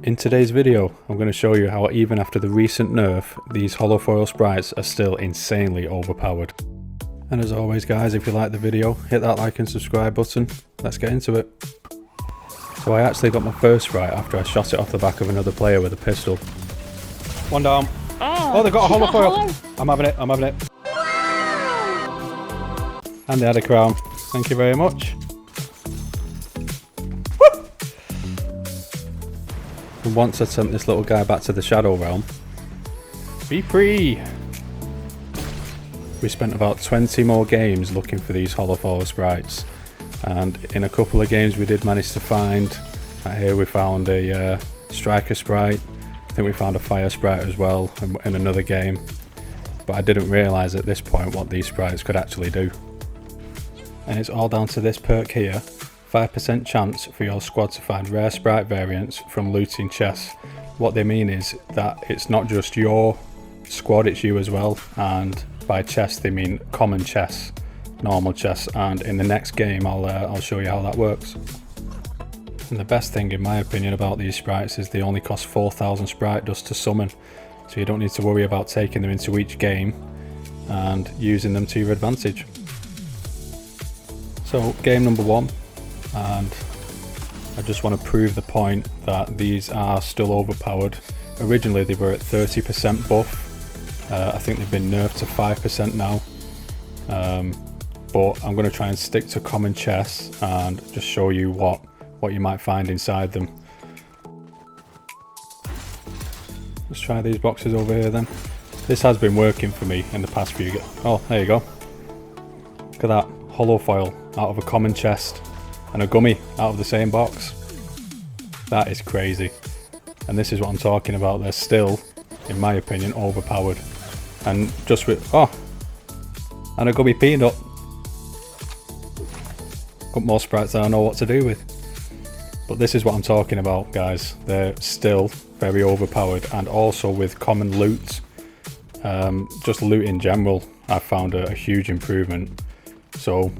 In today's video, I'm going to show you how even after the recent nerf, these Holofoil Sprites are still insanely overpowered. And as always guys, if you like the video, hit that like and subscribe button. Let's get into it. So I actually got my first Sprite after I shot it off the back of another player with a pistol. One down. Oh, they got a Holofoil! I'm having it, I'm having it. And they had a crown. Thank you very much. And once I sent this little guy back to the Shadow Realm, be free! We spent about 20 more games looking for these Holofoil Sprites, and in a couple of games we did manage to find, here we found a Striker Sprite, I think we found a Fire Sprite as well in another game, but I didn't realise at this point what these sprites could actually do. And it's all down to this perk here. 5% chance for your squad to find rare sprite variants from looting chests. What they mean is that it's not just your squad, it's you as well, and by chest they mean common chests, normal chests, and in the next game I'll show you how that works. And the best thing in my opinion about these sprites is they only cost 4,000 sprite dust to summon, so you don't need to worry about taking them into each game and using them to your advantage. So game number one. And I just want to prove the point that these are still overpowered. Originally they were at 30% buff, I think they've been nerfed to 5% now, but I'm going to try and stick to common chests and just show you what you might find inside them. Let's try these boxes over here then. This has been working for me in the past few oh, there you go. Look at that, Holofoil out of a common chest. And a gummy out of the same box. That is crazy. And this is what I'm talking about. They're still, in my opinion, overpowered. And just with, oh, and a gummy peanut. Got more sprites than I know what to do with. But this is what I'm talking about, guys. They're still very overpowered, and also with common loot, just loot in general, I've found a huge improvement. So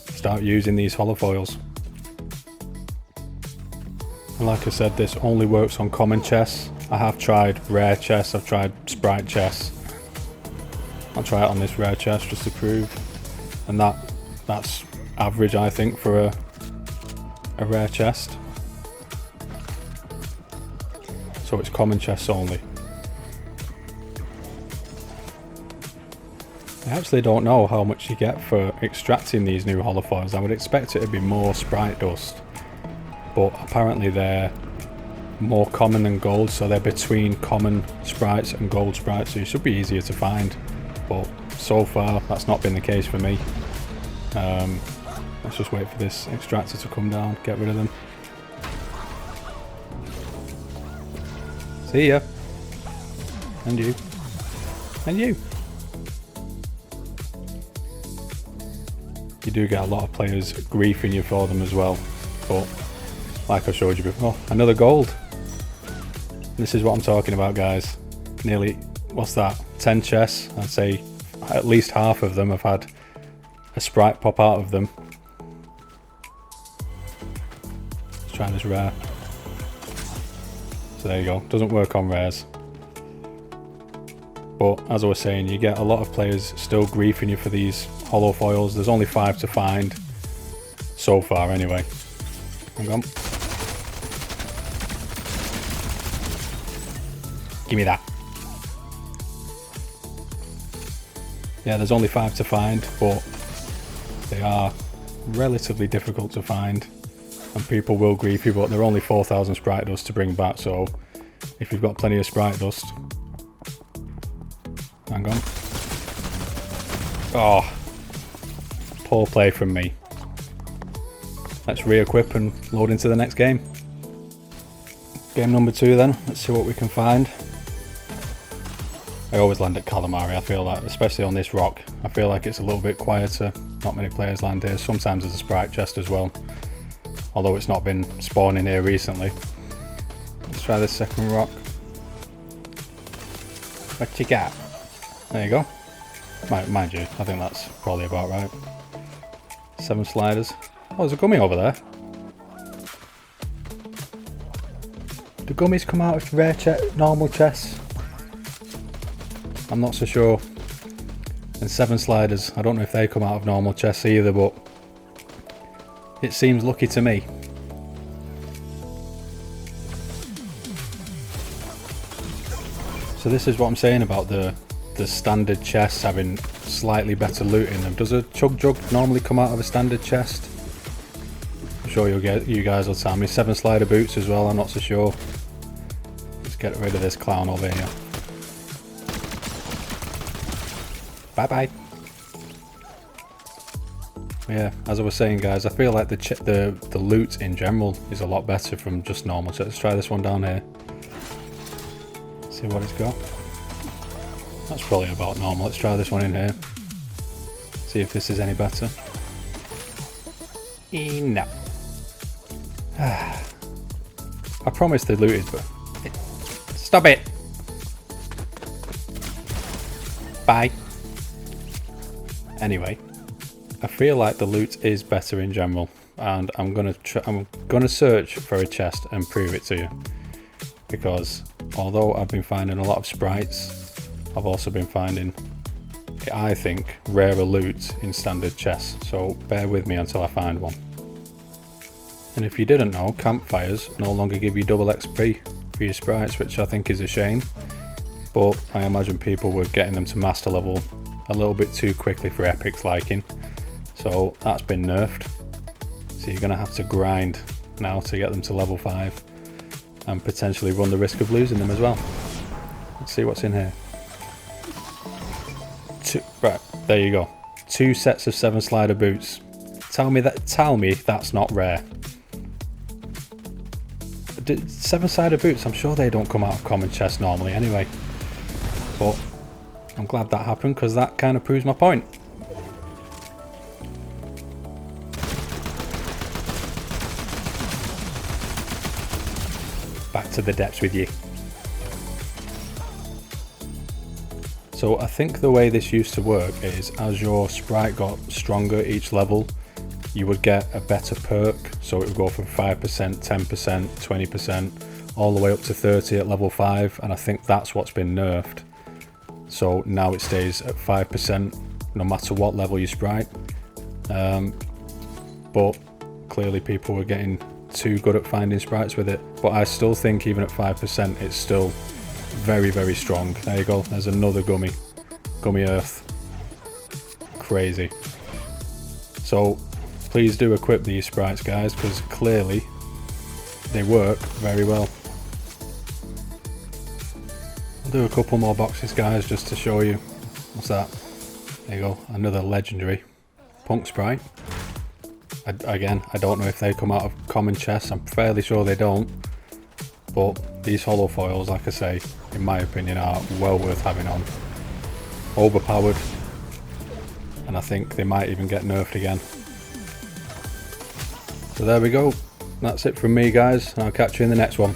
start using these holofoils. And like I said, this only works on common chests. I have tried rare chests, I've tried sprite chests. I'll try it on this rare chest just to prove. And that's average, I think, for a rare chest. So it's common chests only. I actually don't know how much you get for extracting these new holofoils. I would expect it to be more sprite dust, but apparently they're more common than gold, so they're between common sprites and gold sprites, so you should be easier to find. But so far that's not been the case for me. Let's just wait for this extractor to come down, get rid of them. See ya. And you. And you. You do get a lot of players griefing you for them as well, but like I showed you before, another gold. This is what I'm talking about, guys. Nearly, what's that, 10 chests? I'd say at least half of them have had a sprite pop out of them. Let's try this rare. So there you go, doesn't work on rares. But as I was saying, you get a lot of players still griefing you for these holofoils. There's only 5 to find so far anyway. Hang on. Give me that. Yeah, there's only 5 to find, but they are relatively difficult to find. And people will grief you, but they're only 4,000 sprite dust to bring back, so if you've got plenty of sprite dust. Hang on. Oh, poor play from me. Let's re-equip and load into the next game. Game number 2 then, let's see what we can find. I always land at Calamari, I feel like, especially on this rock. I feel like it's a little bit quieter, not many players land here. Sometimes there's a sprite chest as well, although it's not been spawning here recently. Let's try this second rock. What you got? There you go. Mind you, I think that's probably about right. 7 sliders. Oh, there's a gummy over there. Do gummies come out of rare normal chests? I'm not so sure. And 7 sliders, I don't know if they come out of normal chests either, but it seems lucky to me. So this is what I'm saying about the standard chests having slightly better loot in them. Does a chug jug normally come out of a standard chest? I'm sure you guys will tell me. 7 slider boots as well, I'm not so sure. Let's get rid of this clown over here. Bye bye. Yeah, as I was saying guys, I feel like the loot in general is a lot better from just normal. So let's try this one down here. See what it's got. That's probably about normal. Let's try this one in here. See if this is any better. No. I promised they looted, but... Stop it! Bye. Anyway, I feel like the loot is better in general, and I'm gonna search for a chest and prove it to you. Because although I've been finding a lot of sprites, I've also been finding, I think, rarer loot in standard chests. So bear with me until I find one. And if you didn't know, campfires no longer give you double XP for your sprites, which I think is a shame. But I imagine people were getting them to master level a little bit too quickly for Epic's liking. So that's been nerfed. So you're going to have to grind now to get them to level 5. And potentially run the risk of losing them as well. Let's see what's in here. Right, there you go. 2 sets of 7 slider boots. Tell me that's not rare. 7 slider boots, I'm sure they don't come out of common chests normally anyway. But I'm glad that happened because that kind of proves my point. Back to the depths with you. So I think the way this used to work is as your sprite got stronger each level, you would get a better perk. So it would go from 5%, 10%, 20%, all the way up to 30 at level 5. And I think that's what's been nerfed. So now it stays at 5% no matter what level you sprite. But clearly people were getting too good at finding sprites with it. But I still think even at 5% it's still very, very strong. There you go, there's another gummy earth. Crazy. So please do equip these sprites guys, because clearly they work very well. I'll do a couple more boxes guys just to show you. What's that? There you go, another legendary punk sprite. Again, I don't know if they come out of common chests, I'm fairly sure they don't. But these holofoils, like I say, in my opinion are well worth having on. Overpowered, and I think they might even get nerfed again. So there we go, that's it from me guys, and I'll catch you in the next one.